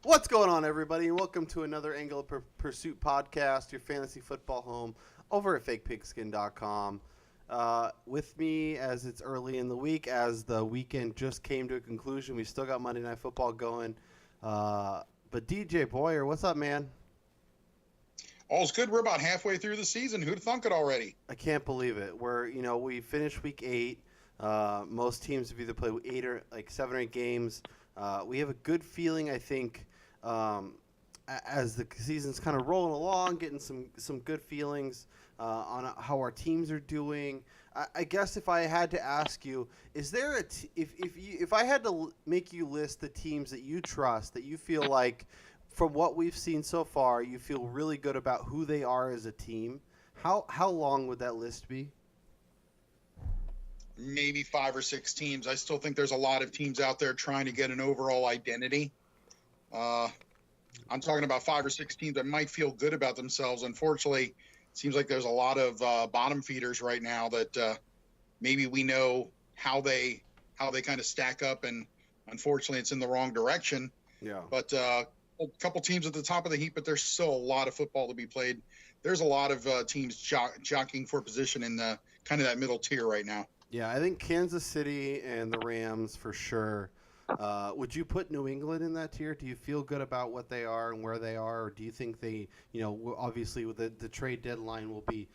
What's going on, everybody, and welcome to another Angle of Pursuit podcast, your fantasy football home over at fakepigskin.com. With me, as it's early in the week, as the weekend just came to a conclusion, we still got Monday Night Football going. But DJ Boyer, what's up, man? All's good. We're about halfway through the season. Who'd thunk it already? I can't believe it. We finished week 8. Most teams have either played 8 or 7 or 8 games. We have a good feeling, I think, as the season's kind of rolling along, getting some good feelings on how our teams are doing. I guess if I had to ask you, is there if I had to make you list the teams that you trust, that you feel like, from what we've seen so far, you feel really good about who they are as a team, how long would that list be? Maybe 5 or 6 teams. I still think there's a lot of teams out there trying to get an overall identity. I'm talking about 5 or 6 teams that might feel good about themselves. Unfortunately, it seems like there's a lot of bottom feeders right now that maybe we know how they kind of stack up, and unfortunately, it's in the wrong direction. Yeah. But a couple teams at the top of the heap, but there's still a lot of football to be played. There's a lot of teams jockeying for position in the kind of that middle tier right now. Yeah, I think Kansas City and the Rams for sure. Would you put New England in that tier? Do you feel good about what they are and where they are? Or do you think they, obviously with the trade deadline will be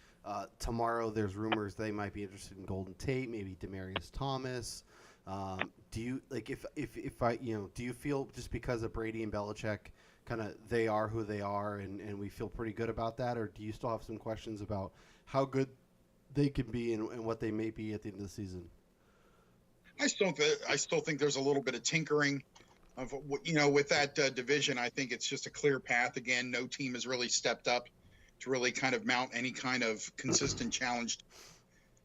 tomorrow. There's rumors they might be interested in Golden Tate, maybe Demaryius Thomas. Do you do you feel just because of Brady and Belichick, kind of they are who they are, and we feel pretty good about that? Or do you still have some questions about how good they can be and what they may be at the end of the season? I still think there's a little bit of tinkering of with that division. I think it's just a clear path. Again, no team has really stepped up to really kind of mount any kind of consistent challenge.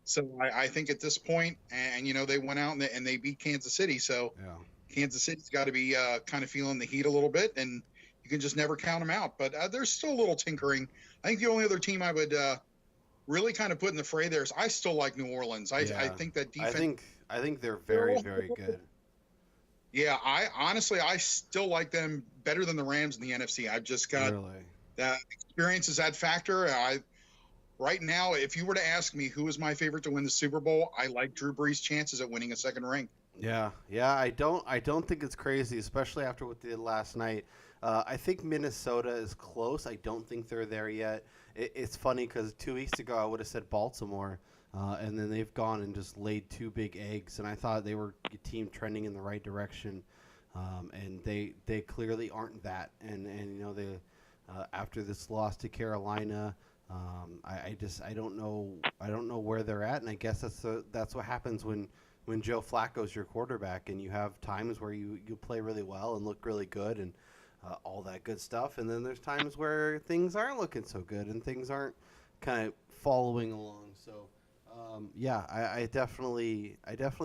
So I think at this point, and they went out and they beat Kansas City. So yeah. Kansas City's got to be kind of feeling the heat a little bit, and you can just never count them out. But there's still a little tinkering. I think the only other team I would really kind of put in the fray there is I still like New Orleans. I think that defense. I think they're very, very good. Yeah, I still like them better than the Rams in the NFC. I've just got that experience is that factor. Right now, if you were to ask me who is my favorite to win the Super Bowl, I like Drew Brees' chances at winning a second ring. Yeah. I don't think it's crazy, especially after what they did last night. I think Minnesota is close. I don't think they're there yet. It's funny because 2 weeks ago I would have said Baltimore, and then they've gone and just laid 2 big eggs, and I thought they were a team trending in the right direction, and they clearly aren't that. And they after this loss to Carolina, I don't know where they're at, and I guess that's what happens when Joe Flacco's your quarterback, and you have times where you play really well and look really good and all that good stuff, and then there's times where things aren't looking so good and things aren't kind of following along. So I definitely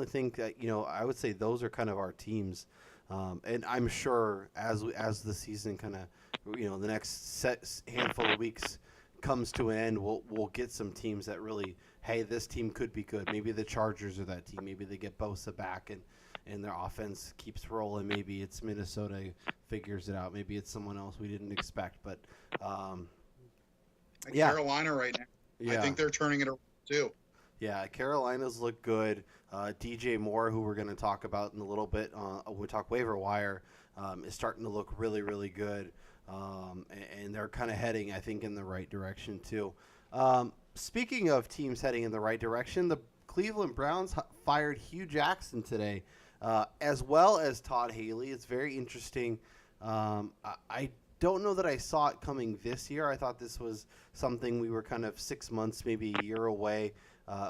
think that I would say those are kind of our teams, and I'm sure as the season kind of the next handful of weeks comes to an end, we'll get some teams that really, hey, this team could be good. Maybe the Chargers are that team. Maybe they get Bosa back and their offense keeps rolling. Maybe it's Minnesota figures it out. Maybe it's someone else we didn't expect. But Carolina right now, yeah. I think they're turning it around too. Yeah, Carolina's look good. DJ Moore, who we're going to talk about in a little bit, we talk waiver wire, is starting to look really, really good. And they're kind of heading, I think, in the right direction too. Speaking of teams heading in the right direction, the Cleveland Browns fired Hue Jackson today, as well as Todd Haley. It's very interesting. I don't know that I saw it coming this year. I thought this was something we were kind of 6 months, maybe a year away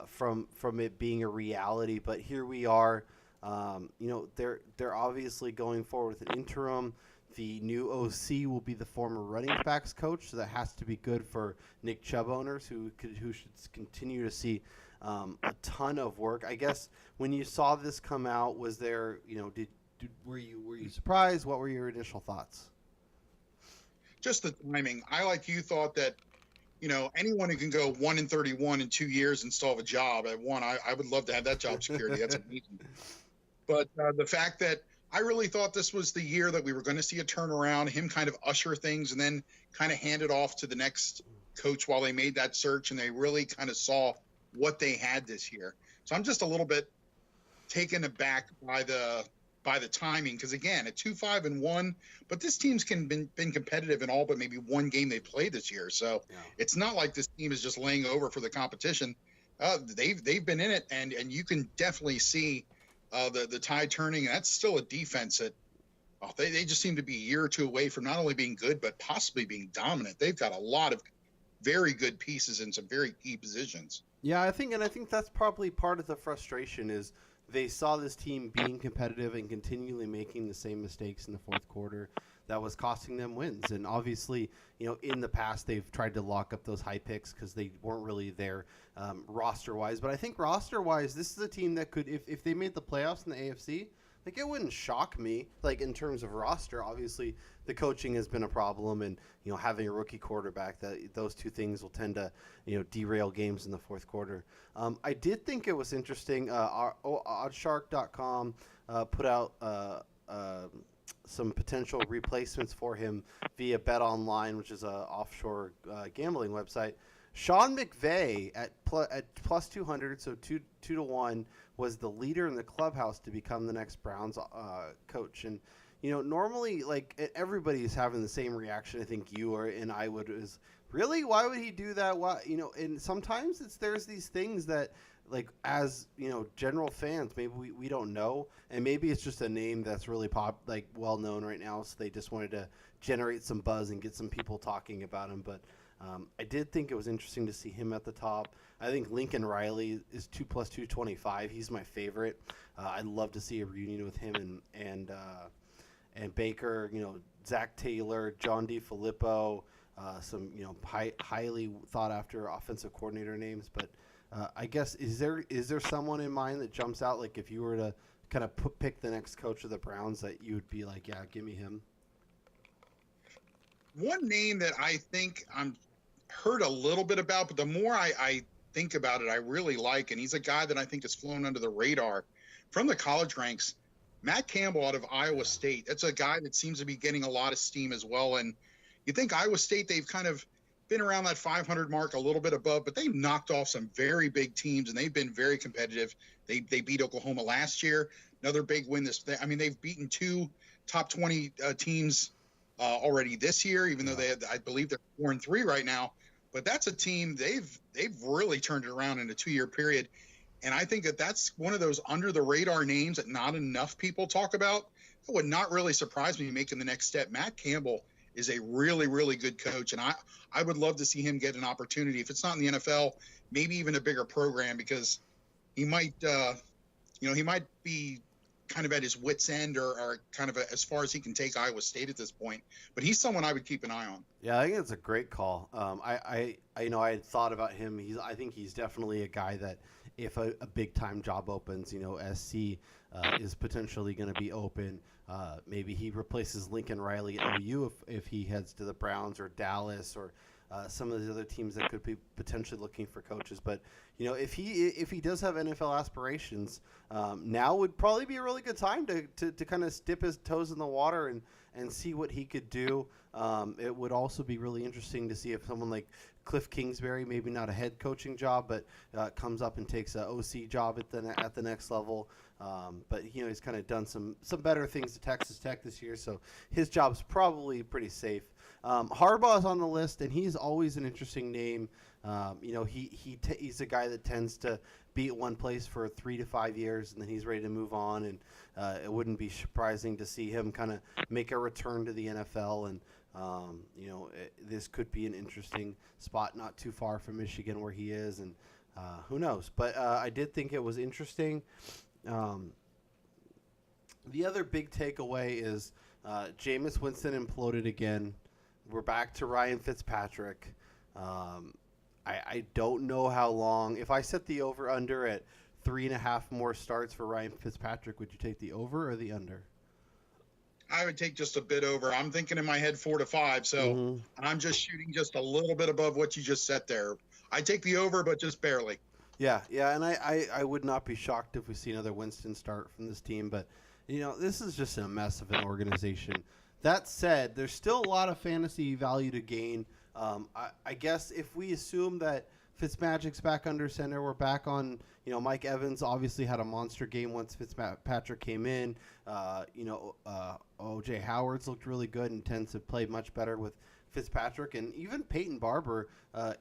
from it being a reality. But here we are. They're obviously going forward with an interim. The new OC will be the former running backs coach, so that has to be good for Nick Chubb owners who should continue to see a ton of work. I guess when you saw this come out, was there were you surprised? What were your initial thoughts? Just the timing. I, like you, thought that anyone who can go 1-31 in 2 years and still have a job at one, I would love to have that job security. That's amazing. But the fact that I really thought this was the year that we were going to see a turnaround, him kind of usher things and then kind of hand it off to the next coach while they made that search and they really kind of saw what they had this year. So I'm just a little bit taken aback by the timing because again, at 2-5-1, but this team's been competitive in all but maybe one game they played this year. So It's not like this team is just laying over for the competition. They've been in it, and you can definitely see the tide turning. And that's still a defense that they just seem to be a year or two away from not only being good but possibly being dominant. They've got a lot of very good pieces in some very key positions. Yeah, I think that's probably part of the frustration is they saw this team being competitive and continually making the same mistakes in the fourth quarter that was costing them wins. And obviously, in the past, they've tried to lock up those high picks because they weren't really there roster-wise. But I think roster-wise, this is a team that could, if they made the playoffs in the AFC, like it wouldn't shock me. Like in terms of roster, obviously the coaching has been a problem, and having a rookie quarterback, those two things will tend to derail games in the fourth quarter. I did think it was interesting. Oddshark.com put out some potential replacements for him via Bet Online, which is an offshore gambling website. Sean McVay at plus 200, so 2-1, was the leader in the clubhouse to become the next Browns coach. And normally, like, everybody's having the same reaction. I think you and I would is really, why would he do that? Why, and sometimes there's these things that, like, as general fans, maybe we don't know, and maybe it's just a name that's really well known right now, so they just wanted to generate some buzz and get some people talking about him. But I did think it was interesting to see him at the top. I think Lincoln Riley is 2 + 225. He's my favorite. I'd love to see a reunion with him and Baker. Zach Taylor, John DeFilippo, some highly thought after offensive coordinator names. But I guess is there someone in mind that jumps out? Like if you were to kind of pick the next coach of the Browns, that you would be like, yeah, give me him. One name that I think I'm heard a little bit about, but the more I think about it, I really like, and he's a guy that I think has flown under the radar from the college ranks. Matt Campbell out of Iowa State. That's a guy that seems to be getting a lot of steam as well. And you think Iowa State, they've kind of been around that 500 mark, a little bit above, but they've knocked off some very big teams, and they've been very competitive. They beat Oklahoma last year. Another big win they've beaten two top 20 teams already this year, even though I believe they're 4-3 right now. But that's a team they've really turned it around in a 2-year period. And I think that's one of those under the radar names that not enough people talk about. It would not really surprise me making the next step. Matt Campbell is a really, really good coach. And I would love to see him get an opportunity. If it's not in the NFL, maybe even a bigger program, because he might, he might be kind of at his wit's end or kind of as far as he can take Iowa State at this point. But he's someone I would keep an eye on. Yeah, I think it's a great call. I had thought about him. I think he's definitely a guy that if a big time job opens, SC is potentially going to be open. Maybe he replaces Lincoln Riley at OU if he heads to the Browns or Dallas or some of the other teams that could be potentially looking for coaches. But if he does have NFL aspirations, now would probably be a really good time to kind of dip his toes in the water and see what he could do. It would also be really interesting to see if someone like Cliff Kingsbury, maybe not a head coaching job, but comes up and takes an OC job at the next level. But he's kind of done some better things at Texas Tech this year, so his job's probably pretty safe. Harbaugh's on the list, and he's always an interesting name. He's a guy that tends to be at one place for 3 to 5 years, and then he's ready to move on. And it wouldn't be surprising to see him kind of make a return to the NFL. And this could be an interesting spot, not too far from Michigan where he is, and who knows. But I did think it was interesting. The other big takeaway is Jameis Winston imploded again. We're back to Ryan Fitzpatrick. I don't know how long. If I set the over-under at 3.5 more starts for Ryan Fitzpatrick, would you take the over or the under? I would take just a bit over. I'm thinking in my head 4 to 5, so I'm just shooting just a little bit above what you just set there. I take the over, but just barely. Yeah, and I would not be shocked if we see another Winston start from this team, but This is just a mess of an organization. That said, there's still a lot of fantasy value to gain. I guess if we assume that Fitzmagic's back under center, we're back on. Mike Evans obviously had a monster game once Fitzpatrick came in. O.J. Howard's looked really good and tends to play much better with Fitzpatrick. And even Peyton Barber,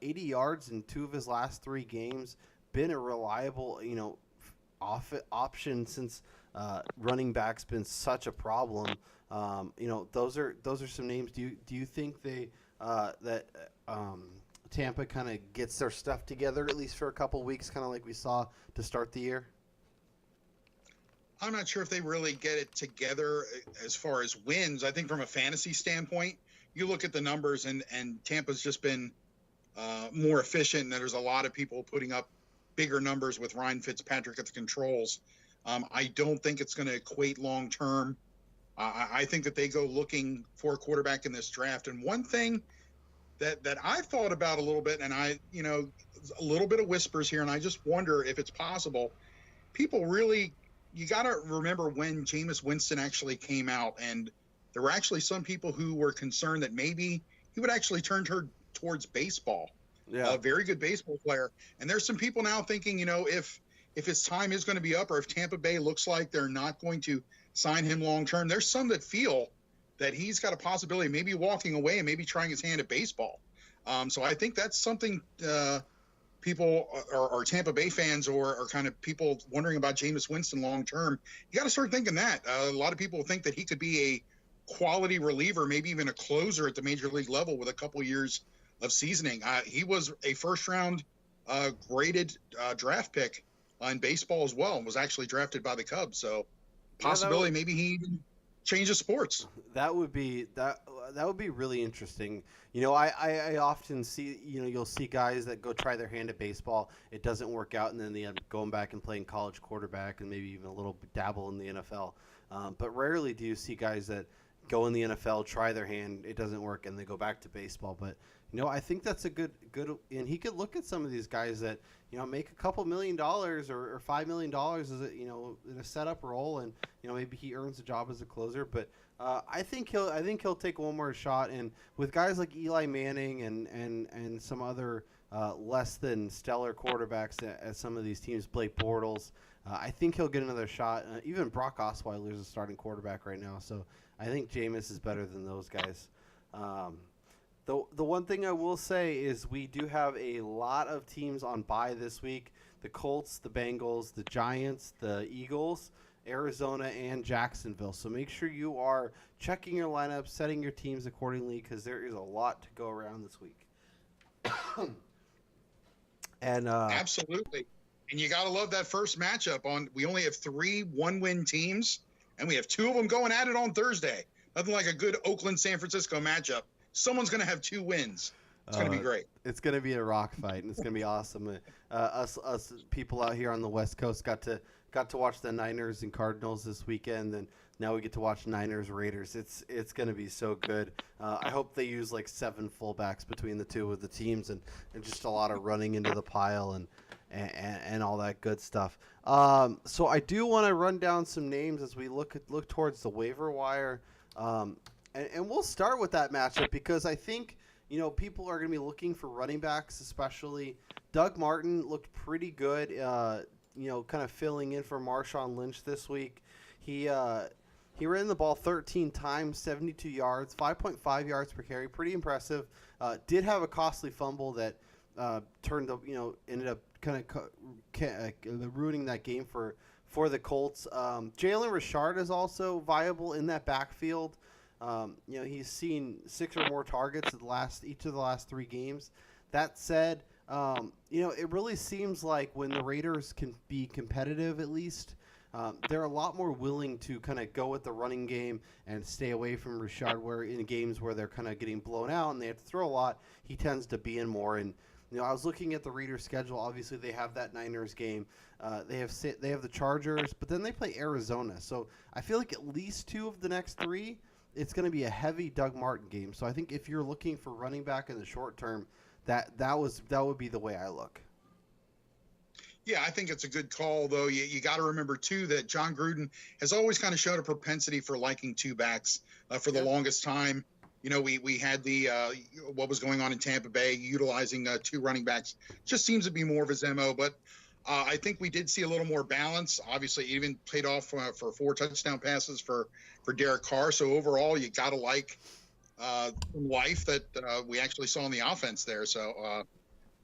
80 yards in 2 of his last 3 games, been a reliable, option since running back's been such a problem. Those are some names. Do you think that Tampa kind of gets their stuff together at least for a couple weeks, kind of like we saw to start the year? I'm not sure if they really get it together as far as wins. I think from a fantasy standpoint, you look at the numbers and Tampa's just been more efficient, and there's a lot of people putting up bigger numbers with Ryan Fitzpatrick at the controls. I don't think it's going to equate long term. I think that they go looking for a quarterback in this draft. And one thing that I thought about a little bit, and a little bit of whispers here, and I just wonder if it's possible. People really, you got to remember when Jameis Winston actually came out, and there were actually some people who were concerned that maybe he would actually turn towards baseball. Yeah. A very good baseball player. And there's some people now thinking, if his time is going to be up, or if Tampa Bay looks like they're not going to sign him long term, there's some that feel that he's got a possibility of maybe walking away and maybe trying his hand at baseball. So I think that's something people or Tampa Bay fans or kind of people wondering about Jameis Winston long term. You got to start thinking that. A lot of people think that he could be a quality reliever, maybe even a closer at the major league level with a couple years of seasoning. He was a first-round graded draft pick in baseball as well, and was actually drafted by the Cubs. So possibility maybe he even changes sports. That would be really interesting. I often see, you'll see guys that go try their hand at baseball. It doesn't work out, and then they end up going back and playing college quarterback and maybe even a little dabble in the NFL. But rarely do you see guys that go in the NFL, try their hand, it doesn't work, and they go back to baseball. But I think that's a good, and he could look at some of these guys that make a couple $1 million or $5 million as in a setup role, and maybe he earns a job as a closer. But I think he'll take one more shot, and with guys like Eli Manning and some other less than stellar quarterbacks at some of these teams, Blake Bortles, I think he'll get another shot. Even Brock Osweiler is a starting quarterback right now, so I think Jameis is better than those guys. The one thing I will say is we do have a lot of teams on bye this week. The Colts, the Bengals, the Giants, the Eagles, Arizona, and Jacksonville. So make sure you are checking your lineup, setting your teams accordingly, because there is a lot to go around this week. And absolutely. And you got to love that first matchup. We only have 3 one-win teams, and we have 2 of them going at it on Thursday. Nothing like a good Oakland-San Francisco matchup. Someone's going to have 2 wins. It's going to be great. It's going to be a rock fight, and it's going to be awesome. Us people out here on the West Coast got to watch the Niners and Cardinals this weekend, and now we get to watch Niners Raiders. It's going to be so good. I hope they use like 7 fullbacks between the 2 of the teams, and just a lot of running into the pile and all that good stuff. So I do want to run down some names as we look towards the waiver wire. And we'll start with that matchup because I think, people are going to be looking for running backs, especially. Doug Martin looked pretty good, kind of filling in for Marshawn Lynch this week. He ran the ball 13 times, 72 yards, 5.5 yards per carry. Pretty impressive. Did have a costly fumble that ended up kind of ruining that game for the Colts. Jalen Richard is also viable in that backfield. He's seen 6 or more targets each of the last 3 games. That said, it really seems like when the Raiders can be competitive, at least, they're a lot more willing to kind of go with the running game and stay away from Richard, where in games where they're kind of getting blown out and they have to throw a lot, he tends to be in more. And I was looking at the Raiders' schedule. Obviously, they have that Niners game. They have the Chargers, but then they play Arizona. So I feel like at least 2 of the next 3, it's going to be a heavy Doug Martin game. So I think if you're looking for running back in the short term, that would be the way I look. Yeah, I think it's a good call, though. You got to remember, too, that John Gruden has always kind of shown a propensity for liking two backs for the longest time. You know, we had the what was going on in Tampa Bay, utilizing two running backs. Just seems to be more of his MO. But I think we did see a little more balance. Obviously, even paid off for 4 touchdown passes for Derek Carr. So overall, you got to like life that we actually saw in the offense there. So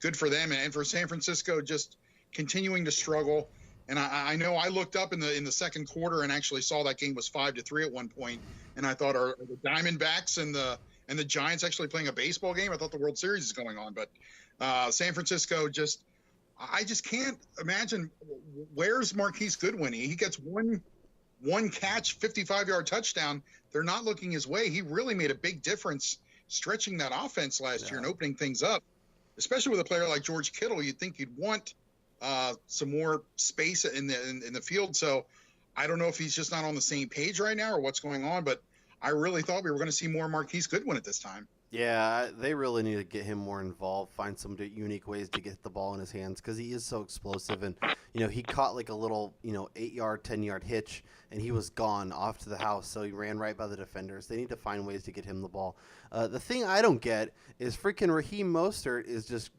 good for them. And for San Francisco, just continuing to struggle. And I know I looked up in the second quarter and actually saw that game was 5-3 at one point. And I thought, are the Diamondbacks and the Giants actually playing a baseball game? I thought the World Series is going on. But San Francisco I just can't imagine where's Marquise Goodwin. He gets one catch, 55-yard touchdown. They're not looking his way. He really made a big difference stretching that offense last year and opening things up, especially with a player like George Kittle. You'd think you'd want some more space in the field. So I don't know if he's just not on the same page right now or what's going on, but I really thought we were going to see more Marquise Goodwin at this time. Yeah, they really need to get him more involved, find some unique ways to get the ball in his hands because he is so explosive. And, he caught like a little, 8-yard, 10-yard hitch, and he was gone off to the house. So he ran right by the defenders. They need to find ways to get him the ball. The thing I don't get is freaking Raheem Mostert is just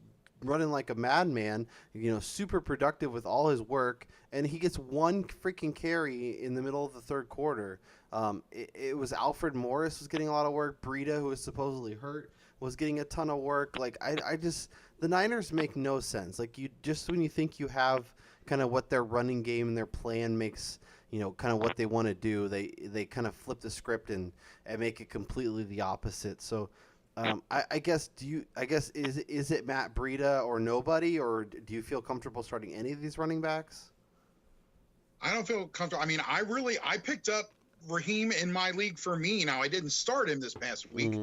running like a madman, super productive with all his work, and he gets one freaking carry in the middle of the third quarter. It was Alfred Morris was getting a lot of work. Breida, who was supposedly hurt, was getting a ton of work. Like I just the Niners make no sense. Like when you think you have kind of what their running game and their plan makes, kind of what they want to do, they kind of flip the script and make it completely the opposite. So. I guess is it Matt Breida or nobody, or do you feel comfortable starting any of these running backs? I don't feel comfortable. I mean, I picked up Raheem in my league for me. Now I didn't start him this past week,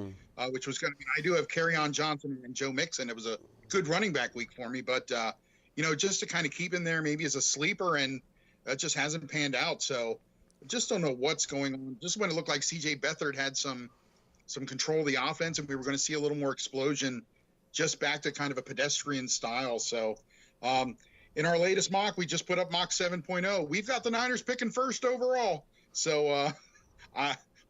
which was going to be. I do have Kerryon Johnson and Joe Mixon. It was a good running back week for me, but just to kind of keep him there maybe as a sleeper, and that just hasn't panned out. So I just don't know what's going on. Just when it looked like C.J. Beathard had some control of the offense, and we were going to see a little more explosion, just back to kind of a pedestrian style. So in our latest mock, we just put up mock 7.0. We've got the Niners picking first overall. So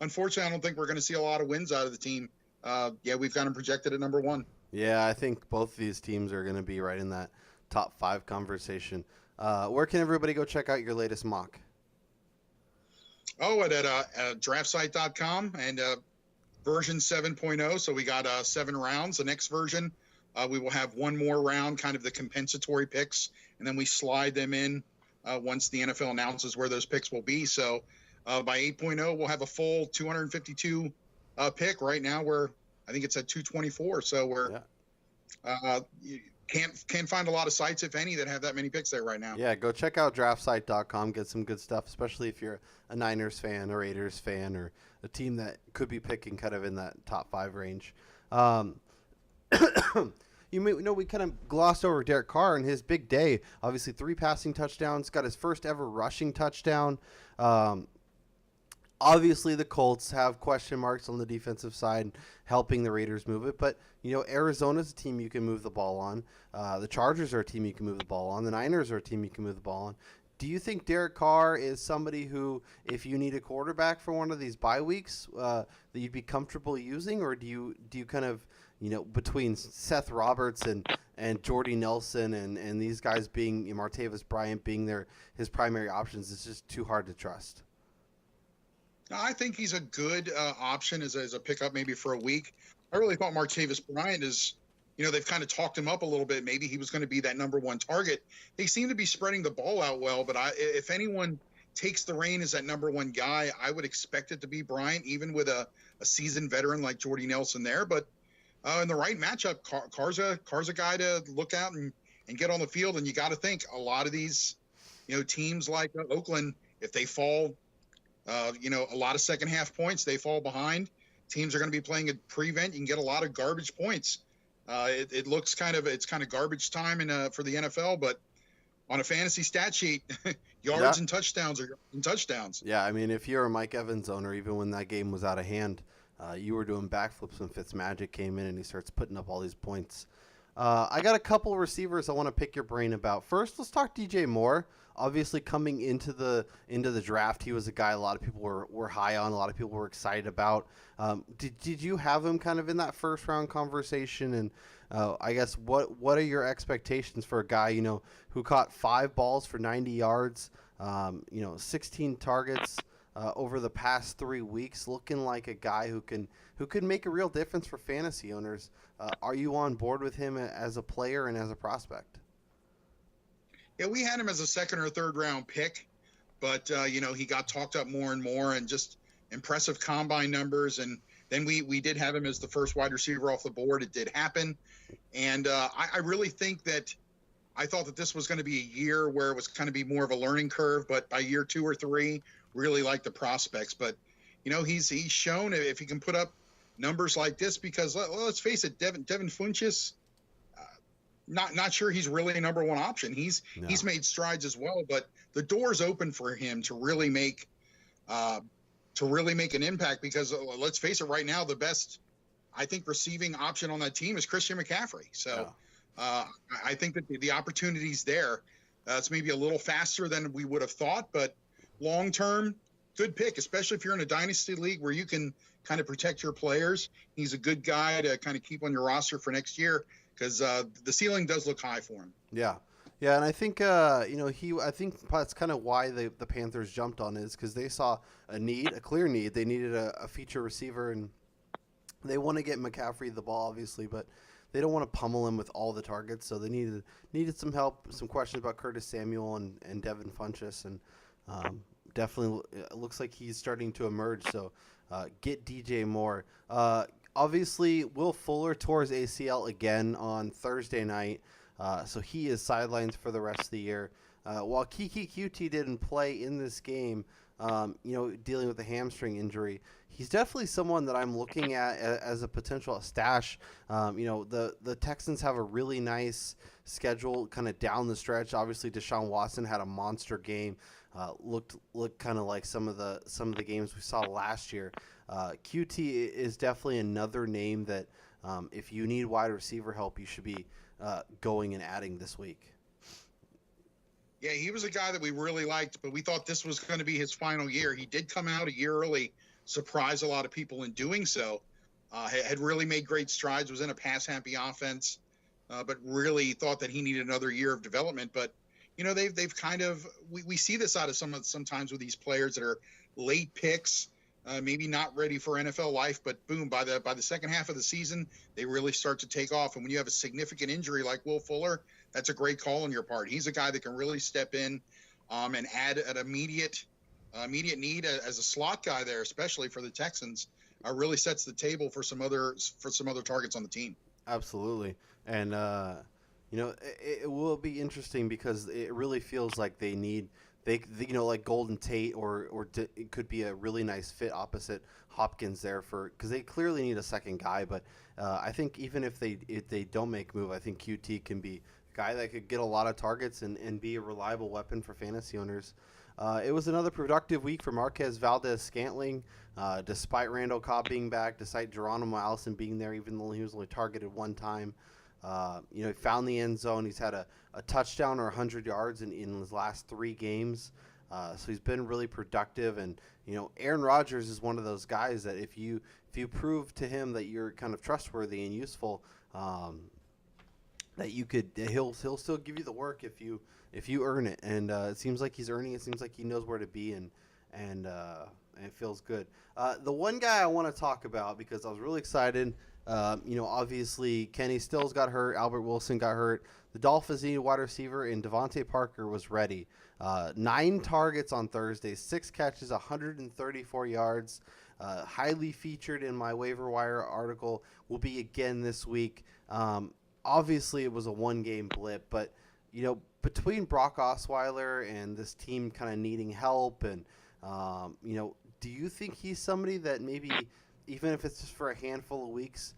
unfortunately, I don't think we're going to see a lot of wins out of the team. We've got them projected at number 1. Yeah, I think both of these teams are going to be right in that top 5 conversation. Where can everybody go check out your latest mock? Oh, at draftsite.com and version 7.0. So we got 7 rounds. The next version, we will have one more round, kind of the compensatory picks, and then we slide them in once the NFL announces where those picks will be. So by 8.0, we'll have a full 252 pick. Right now, I think it's at 224. So you can't find a lot of sites, if any, that have that many picks there right now. Yeah, go check out draftsite.com. Get some good stuff, especially if you're a Niners fan, a Raiders fan, or a team that could be picking kind of in that top 5 range. We kind of glossed over Derek Carr and his big day. Obviously, 3 passing touchdowns, got his first ever rushing touchdown. Obviously, the Colts have question marks on the defensive side, helping the Raiders move it. But, Arizona's a team you can move the ball on. The Chargers are a team you can move the ball on. The Niners are a team you can move the ball on. Do you think Derek Carr is somebody who, if you need a quarterback for one of these bye weeks, that you'd be comfortable using? Or do you kind of, between Seth Roberts and Jordy Nelson and these guys being, Martavis Bryant being his primary options, it's just too hard to trust? I think he's a good option as a pickup maybe for a week. I really thought Martavis Bryant is, they've kind of talked him up a little bit. Maybe he was going to be that number 1 target. They seem to be spreading the ball out well, but if anyone takes the reign as that number 1 guy, I would expect it to be Bryant, even with a seasoned veteran like Jordy Nelson there. But in the right matchup, Carr's a guy to look out and get on the field. And you got to think a lot of these, teams like Oakland, if they fall, a lot of second half points, they fall behind. Teams are going to be playing a prevent. You can get a lot of garbage points. It looks kind of garbage time for the NFL, but on a fantasy stat sheet, yards and touchdowns are touchdowns. Yeah, I mean, if you're a Mike Evans owner, even when that game was out of hand, you were doing backflips when Fitzmagic came in and he starts putting up all these points. I got a couple receivers I want to pick your brain about. First, let's talk DJ Moore. Obviously, coming into the draft, he was a guy a lot of people were high on. A lot of people were excited about. Did you have him kind of in that first round conversation? And I guess what are your expectations for a guy who caught 5 balls for 90 yards, 16 targets over the past 3 weeks, looking like a guy who can make a real difference for fantasy owners. Are you on board with him as a player and as a prospect? Yeah, we had him as a second or third round pick, but he got talked up more and more, and just impressive combine numbers. And then we did have him as the first wide receiver off the board. It did happen, and I really think that I thought that this was going to be a year where it was going to be more of a learning curve. But by year 2 or 3, really like the prospects. But he's shown if he can put up numbers like this, because let's face it, Devin Funchess, not sure he's really a number one option. He's made strides as well, but the door's open for him to really make an impact, because let's face it, right now the best, I think, receiving option on that team is Christian McCaffrey. So I think that the opportunity's there. It's maybe a little faster than we would have thought, but long term, good pick, especially if you're in a dynasty league where you can kind of protect your players. He's a good guy to kind of keep on your roster for next year, because the ceiling does look high for him. Yeah. Yeah, and I think I think that's kind of why the Panthers jumped on is because they saw a clear need. They needed a feature receiver, and they want to get McCaffrey the ball, obviously, but they don't want to pummel him with all the targets. So they needed some help, some questions about Curtis Samuel and Devin Funchess, and definitely it looks like he's starting to emerge. So get DJ Moore. Obviously, Will Fuller tore his ACL again on Thursday night. So he is sidelined for the rest of the year. While Kiki QT didn't play in this game, dealing with a hamstring injury, he's definitely someone that I'm looking at as a potential stash. The Texans have a really nice schedule kind of down the stretch. Obviously, Deshaun Watson had a monster game. Looked kind of like some of the games we saw last year. QT is definitely another name that if you need wide receiver help, you should be going and adding this week. Yeah, he was a guy that we really liked, but we thought this was going to be his final year. He did come out a year early, surprise a lot of people in doing so. Had really made great strides, was in a pass-happy offense, but really thought that he needed another year of development. But they've kind of we see this out of sometimes with these players that are late picks. Maybe not ready for NFL life, but boom, by the second half of the season, they really start to take off. And when you have a significant injury like Will Fuller, that's a great call on your part. He's a guy that can really step in and add an immediate need as a slot guy there, especially for the Texans. Really sets the table for some other targets on the team. Absolutely, and it will be interesting because it really feels like they need. They like Golden Tate or it could be a really nice fit opposite Hopkins there because they clearly need a second guy. But I think even if they don't make a move, I think QT can be a guy that could get a lot of targets and be a reliable weapon for fantasy owners. It was another productive week for Marquez Valdez-Scantling, despite Randall Cobb being back, despite Geronimo Allison being there, even though he was only targeted one time. He found the end zone. He's had a touchdown or 100 yards in his last 3 games. So he's been really productive. And, Aaron Rodgers is one of those guys that if you prove to him that you're kind of trustworthy and useful, that he'll still give you the work if you earn it. And it seems like he's earning it. It seems like he knows where to be and it feels good. The one guy I want to talk about because I was really excited. Obviously Kenny Stills got hurt. Albert Wilson got hurt. The Dolphins needed wide receiver, and Devontae Parker was ready. 9 targets on Thursday, 6 catches, 134 yards. Highly featured in my waiver wire article. Will be again this week. Obviously, it was a 1-game blip, but between Brock Osweiler and this team kind of needing help, and do you think he's somebody that maybe, even if it's just for a handful of weeks,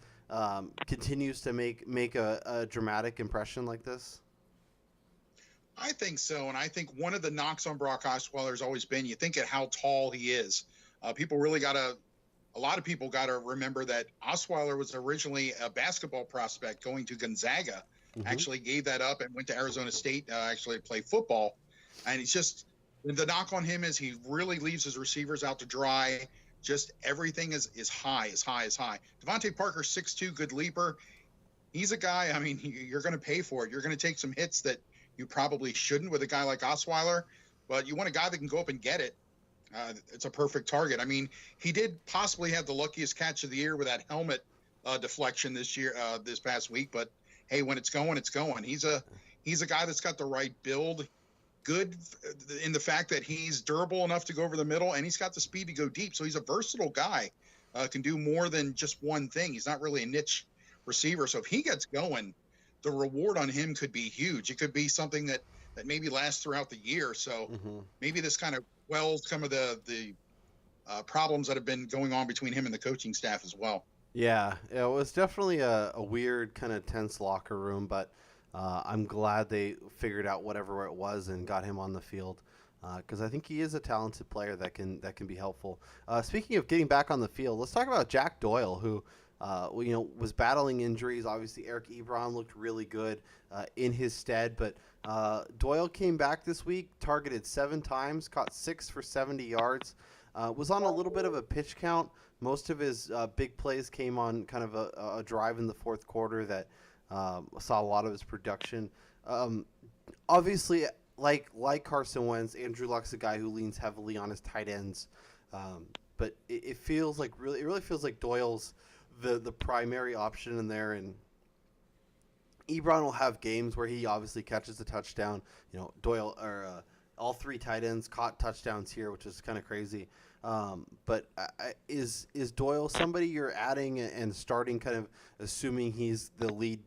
continues to make a dramatic impression like this? I think so, and I think one of the knocks on Brock Osweiler has always been, you think at how tall he is. People really got a a lot of people got to remember that Osweiler was originally a basketball prospect going to Gonzaga, Mm-hmm. actually gave that up and went to Arizona State, actually to play football. And it's just the knock on him is he really leaves his receivers out to dry. Just everything is high, as high, as high. Devontae Parker, 6'2", good leaper. He's a guy, I mean, you're going to pay for it. You're going to take some hits that you probably shouldn't with a guy like Osweiler, but you want a guy that can go up and get it. It's a perfect target. I mean, he did possibly have the luckiest catch of the year with that helmet deflection this past week. But hey, when it's going, it's going. He's a guy that's got the right build, good in the fact that he's durable enough to go over the middle, and he's got the speed to go deep. So he's a versatile guy, can do more than just one thing. He's not really a niche receiver. So if he gets going, the reward on him could be huge. It could be something that maybe lasts throughout the year. So maybe this kind of quells some of the problems that have been going on between him and the coaching staff as well. Yeah, it was definitely a weird kind of tense locker room, but I'm glad they figured out whatever it was and got him on the field because I think he is a talented player that can be helpful. Speaking of getting back on the field, let's talk about Jack Doyle, who was battling injuries. Obviously, Eric Ebron looked really good in his stead, but Doyle came back this week, targeted 7 times, caught 6 for 70 yards, was on a little bit of a pitch count. Most of his big plays came on kind of a drive in the fourth quarter that saw a lot of his production. Obviously, like Carson Wentz, Andrew Luck's a guy who leans heavily on his tight ends, but it feels like it really feels like Doyle's the primary option in there, and Ebron will have games where he obviously catches a touchdown. Doyle or all 3 tight ends caught touchdowns here, which is kind of crazy. But is Doyle somebody you're adding and starting, kind of assuming he's the lead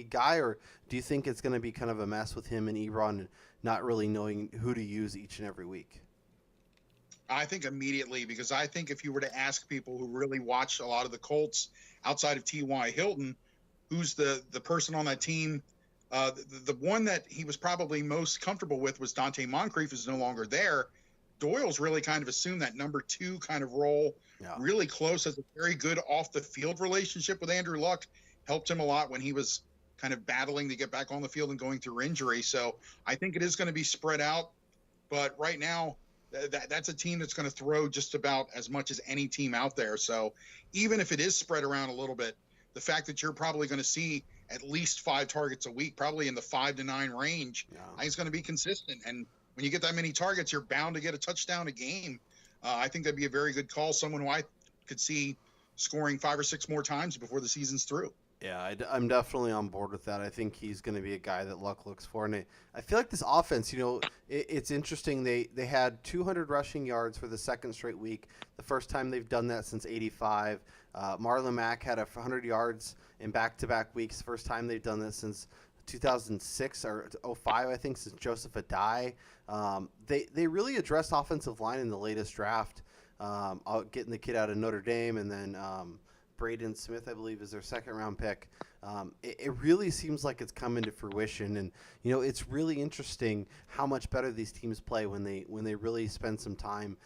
guy, or do you think it's going to be kind of a mess with him and Ebron and not really knowing who to use each and every week? I think immediately, because I think if you were to ask people who really watch a lot of the Colts outside of T.Y. Hilton, who's the person on that team, the one that he was probably most comfortable with was Dante Moncrief, who's no longer there. Doyle's really kind of assumed that number 2 kind of role, really close, has a very good off-the-field relationship with Andrew Luck, helped him a lot when he was kind of battling to get back on the field and going through injury. So I think it is going to be spread out, but right now, that's a team that's going to throw just about as much as any team out there. So even if it is spread around a little bit, the fact that you're probably going to see at least 5 targets a week, probably in the 5 to 9 range, I think it's going to be consistent. And when you get that many targets, you're bound to get a touchdown a game. I think that'd be a very good call. Someone who I could see scoring 5 or 6 more times before the season's through. Yeah, I'm definitely on board with that. I think he's going to be a guy that Luck looks for. And I feel like this offense, it's interesting. They had 200 rushing yards for the second straight week, the first time they've done that since 85. Marlon Mack had 100 yards in back-to-back weeks, first time they've done this since 2006 or 05, I think, since Joseph Adai. They really addressed offensive line in the latest draft, getting the kid out of Notre Dame, and then Braden Smith, I believe, is their second-round pick. It really seems like it's coming to fruition, and it's really interesting how much better these teams play when they really spend some time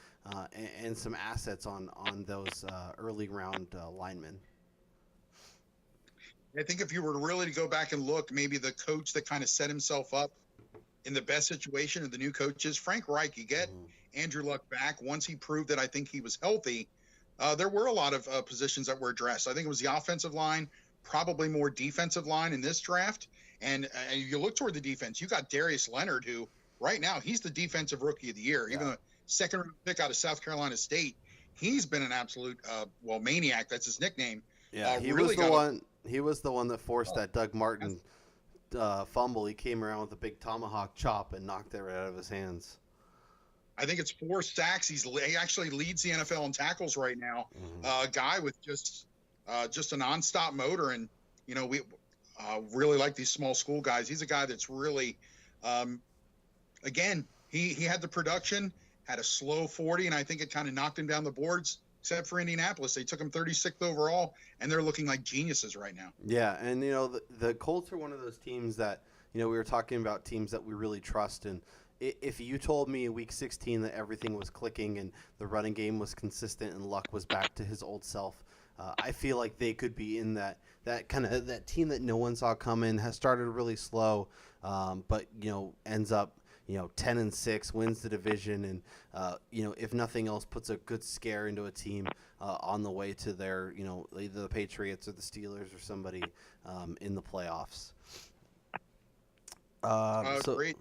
and some assets on those early round linemen. I think if you were really to go back and look, maybe the coach that kind of set himself up in the best situation of the new coaches, Frank Reich, you get Andrew Luck back. Once he proved that I think he was healthy, there were a lot of positions that were addressed. I think it was the offensive line, probably more defensive line in this draft. And you look toward the defense, you got Darius Leonard, who right now he's the defensive rookie of the year, even a second-round pick out of South Carolina State. He's been an absolute maniac. That's his nickname. Yeah, he was the one. He was the one that forced that Doug Martin fumble. He came around with a big tomahawk chop and knocked it right out of his hands. I think it's 4 sacks. He actually leads the NFL in tackles right now. A guy with just a nonstop motor, and we really like these small school guys. He's a guy that's really, again, he had the production, had a slow 40, and I think it kind of knocked him down the boards. Except for Indianapolis, they took him 36th overall, and they're looking like geniuses right now. Yeah, and the Colts are one of those teams that we were talking about, teams that we really trust, and if you told me in week 16 that everything was clicking and the running game was consistent and Luck was back to his old self, I feel like they could be in that kind of that team that no one saw coming, has started really slow, but ends up 10-6, wins the division, and if nothing else, puts a good scare into a team on the way to their either the Patriots or the Steelers or somebody in the playoffs. So. Great.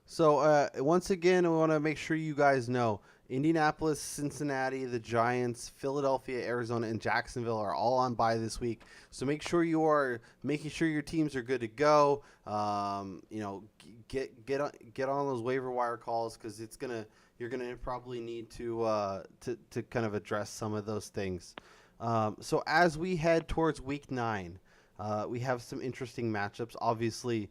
So once again, we want to make sure you guys know Indianapolis, Cincinnati, the Giants, Philadelphia, Arizona, and Jacksonville are all on bye this week. So make sure you are making sure your teams are good to go. Get on those waiver wire calls because you're gonna probably need to kind of address some of those things. So as we head towards Week 9, we have some interesting matchups. Obviously.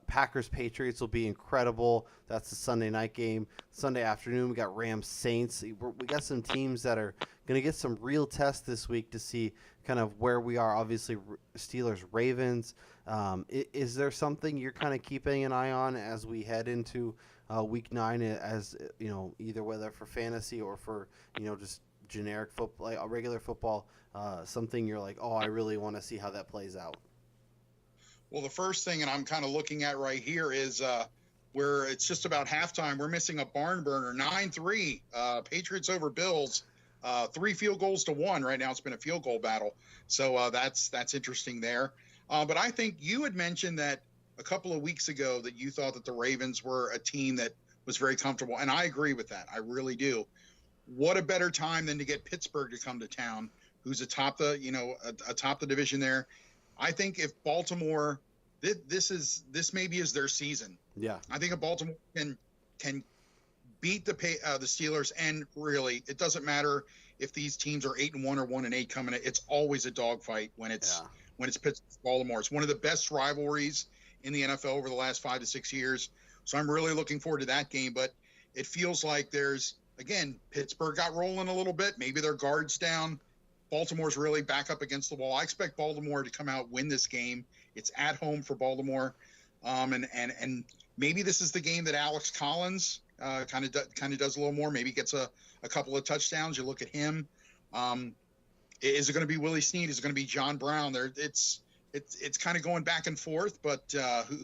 Packers Patriots will be incredible. That's the Sunday night game. Sunday afternoon, we got Rams Saints. We got some teams that are going to get some real tests this week to see kind of where we are. Obviously, Steelers Ravens. Is there something you're kind of keeping an eye on as we head into Week 9? As either whether for fantasy or for just generic football, like regular football, something you're like, oh, I really want to see how that plays out. Well, the first thing, and I'm kind of looking at right here, is where it's just about halftime. We're missing a barn burner, 9-3, Patriots over Bills, 3 field goals to 1. Right now it's been a field goal battle. So that's interesting there. But I think you had mentioned that a couple of weeks ago that you thought that the Ravens were a team that was very comfortable. And I agree with that. I really do. What a better time than to get Pittsburgh to come to town, who's atop the division there. I think if Baltimore, this maybe is their season. Yeah. I think if Baltimore can beat the Steelers, and really, it doesn't matter if these teams are 8-1 or 1-8 coming. It's always a dogfight when it's Pittsburgh Baltimore. It's one of the best rivalries in the NFL over the last 5 to 6 years. So I'm really looking forward to that game. But it feels like Pittsburgh got rolling a little bit. Maybe their guard's down. Baltimore's really back up against the wall. I expect Baltimore to come out, win this game. It's at home for Baltimore, and maybe this is the game that Alex Collins kind of does a little more. Maybe gets a couple of touchdowns. You look at him. Is it going to be Willie Snead? Is it going to be John Brown? There, it's kind of going back and forth. But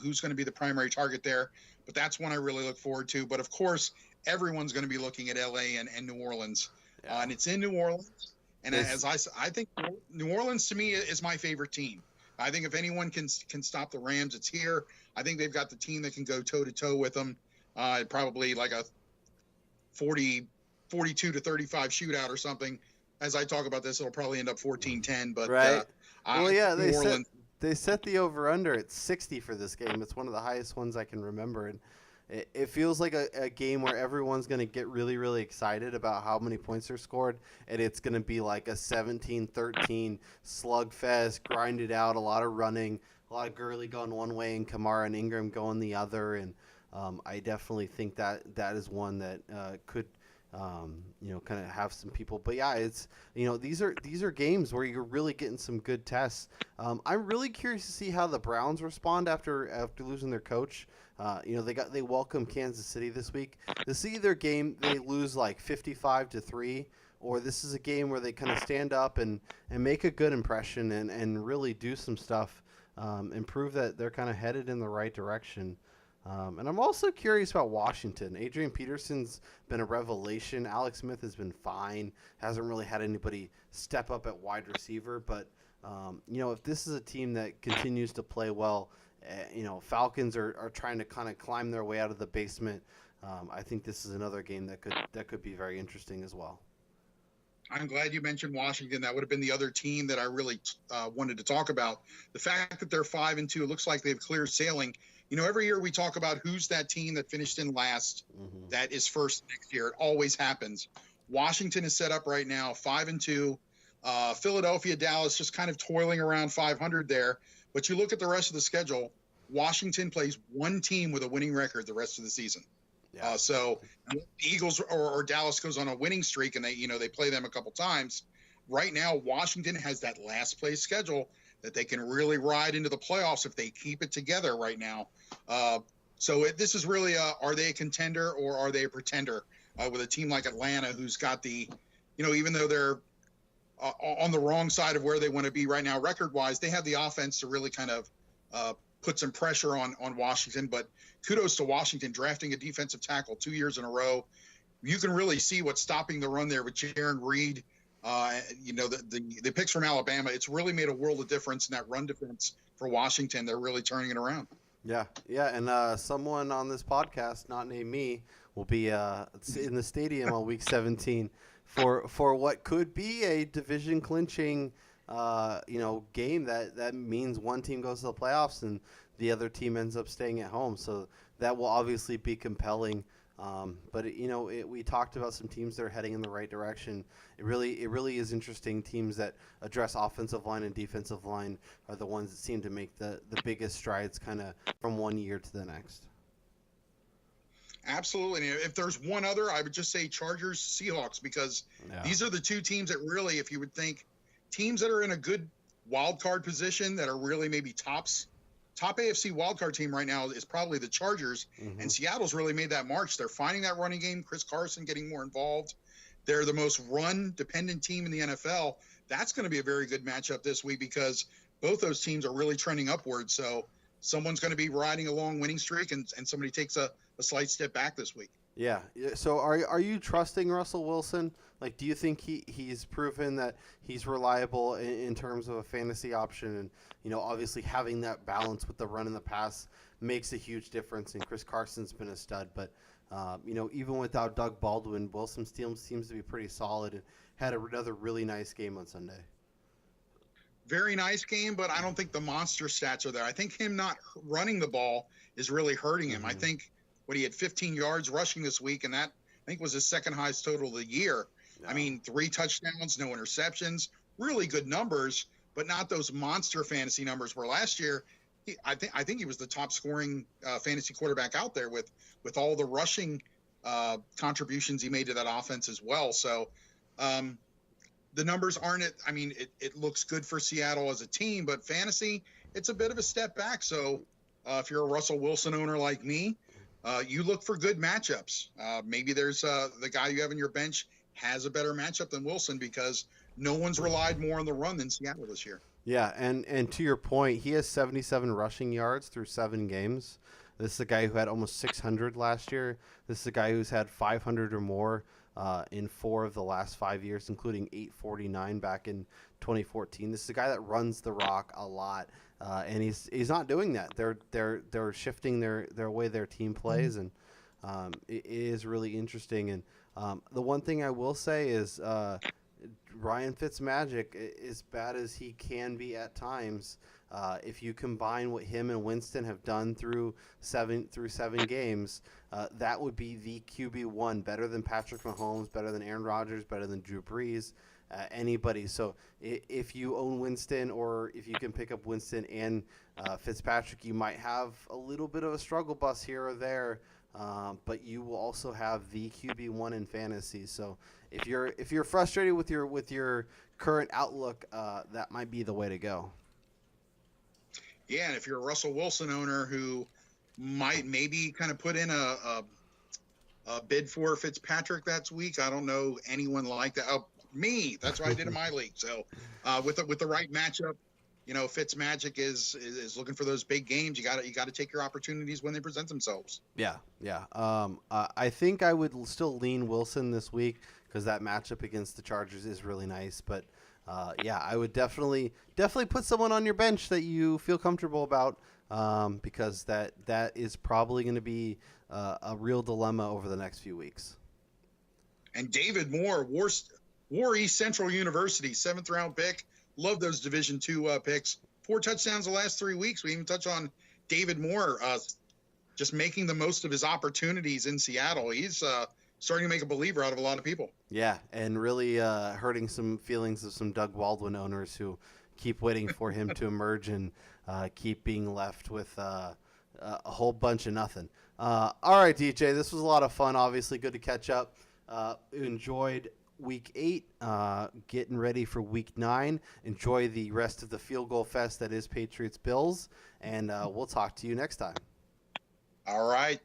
who's going to be the primary target there? But that's one I really look forward to. But of course, everyone's going to be looking at LA and New Orleans, and it's in New Orleans. And I think New Orleans to me is my favorite team. I think if anyone can stop the Rams, it's here. I think they've got the team that can go toe to toe with them. Probably like a 42-35 shootout or something. As I talk about this, it'll probably end up 14-10. But right. They set the over under at 60 for this game. It's one of the highest ones I can remember, and it feels like a game where everyone's going to get really, really excited about how many points are scored, and it's going to be like a 17-13 slugfest, grinded out, a lot of running, a lot of Gurley going one way and Kamara and Ingram going the other, and I definitely think that is one that could kind of have some people. But yeah, it's these are games where you're really getting some good tests. I'm really curious to see how the Browns respond after losing their coach. They welcome Kansas City this week. This is either game they lose like 55-3, or this is a game where they kind of stand up and make a good impression and really do some stuff and prove that they're kind of headed in the right direction. And I'm also curious about Washington. Adrian Peterson's been a revelation. Alex Smith has been fine. Hasn't really had anybody step up at wide receiver. But, if this is a team that continues to play well, Falcons are trying to kind of climb their way out of the basement. I think this is another game that could be very interesting as well. I'm glad you mentioned Washington. That would have been the other team that I really wanted to talk about. The fact that they're 5-2, it looks like they've clear sailing. Every year we talk about who's that team that finished in last that is first next year. It always happens. Washington is set up right now, 5-2. Philadelphia, Dallas just kind of toiling around 500 there. But you look at the rest of the schedule, Washington plays one team with a winning record the rest of the season. Yeah. So the Eagles or Dallas goes on a winning streak, and they play them a couple times. Right now, Washington has that last place schedule that they can really ride into the playoffs if they keep it together right now. So this is really are they a contender or are they a pretender with a team like Atlanta, who's got the, even though they're on the wrong side of where they want to be right now record-wise, they have the offense to really kind of put some pressure on Washington. But kudos to Washington drafting a defensive tackle 2 years in a row. You can really see what's stopping the run there with Jaron Reed. The picks from Alabama, it's really made a world of difference in that run defense for Washington. They're really turning it around. Yeah, and someone on this podcast, not named me, will be in the stadium on Week 17 for what could be a division clinching, game that means one team goes to the playoffs and the other team ends up staying at home. So that will obviously be compelling. But we talked about some teams that are heading in the right direction. It really is interesting. Teams that address offensive line and defensive line are the ones that seem to make the biggest strides kind of from one year to the next. Absolutely. And if there's one other, I would just say Chargers, Seahawks, because these are the two teams that really, if you would think, teams that are in a good wild card position that are really maybe top AFC wildcard team right now is probably the Chargers, and Seattle's really made that march. They're finding that running game. Chris Carson getting more involved. They're the most run-dependent team in the NFL. That's going to be a very good matchup this week because both those teams are really trending upwards. So someone's going to be riding a long winning streak, and somebody takes a slight step back this week. Yeah. So are you trusting Russell Wilson? Like, do you think he's proven that he's reliable in terms of a fantasy option? And, obviously having that balance with the run and the pass makes a huge difference. And Chris Carson's been a stud. But, even without Doug Baldwin, Wilson still seems to be pretty solid and had another really nice game on Sunday. Very nice game, but I don't think the monster stats are there. I think him not running the ball is really hurting him. I think he had 15 yards rushing this week, and that I think was his second highest total of the year. Yeah. I mean, 3 touchdowns, no interceptions, really good numbers, but not those monster fantasy numbers where last year I think he was the top scoring fantasy quarterback out there with all the rushing contributions he made to that offense as well. So the numbers aren't it. I mean, it looks good for Seattle as a team, but fantasy, it's a bit of a step back. So if you're a Russell Wilson owner like me, you look for good matchups. Maybe there's the guy you have on your bench has a better matchup than Wilson because no one's relied more on the run than Seattle this year. Yeah, and to your point, he has 77 rushing yards through 7 games. This is a guy who had almost 600 last year. This is a guy who's had 500 or more in 4 of the last 5 years, including 849 back in 2014. This is a guy that runs the rock a lot. And he's not doing that. They're shifting their way their team plays, and it is really interesting. And the one thing I will say is Ryan Fitzmagic, as bad as he can be at times, if you combine what him and Winston have done through seven games, that would be the QB1, better than Patrick Mahomes, better than Aaron Rodgers, better than Drew Brees. Anybody. So if you own Winston or if you can pick up Winston and Fitzpatrick, you might have a little bit of a struggle bus here or there, but you will also have the QB1 in fantasy. So if you're frustrated with your current outlook, that might be the way to go. Yeah, and if you're a Russell Wilson owner who might maybe kind of put in a bid for Fitzpatrick that week, I don't know anyone like that. Me, that's what I did in my league. So with the right matchup, Fitzmagic is looking for those big games. You got to take your opportunities when they present themselves. Yeah. I think I would still lean Wilson this week because that matchup against the Chargers is really nice. But I would definitely put someone on your bench that you feel comfortable about because that is probably going to be a real dilemma over the next few weeks. And David Moore, War East Central University, 7th round pick. Love those Division II picks. 4 touchdowns the last 3 weeks. We even touch on David Moore just making the most of his opportunities in Seattle. He's starting to make a believer out of a lot of people. Yeah, and really hurting some feelings of some Doug Baldwin owners who keep waiting for him to emerge and keep being left with a whole bunch of nothing. All right, DJ, this was a lot of fun. Obviously, good to catch up. Enjoyed Week 8, getting ready for Week 9. Enjoy the rest of the field goal fest that is Patriots Bills, and we'll talk to you next time. All right.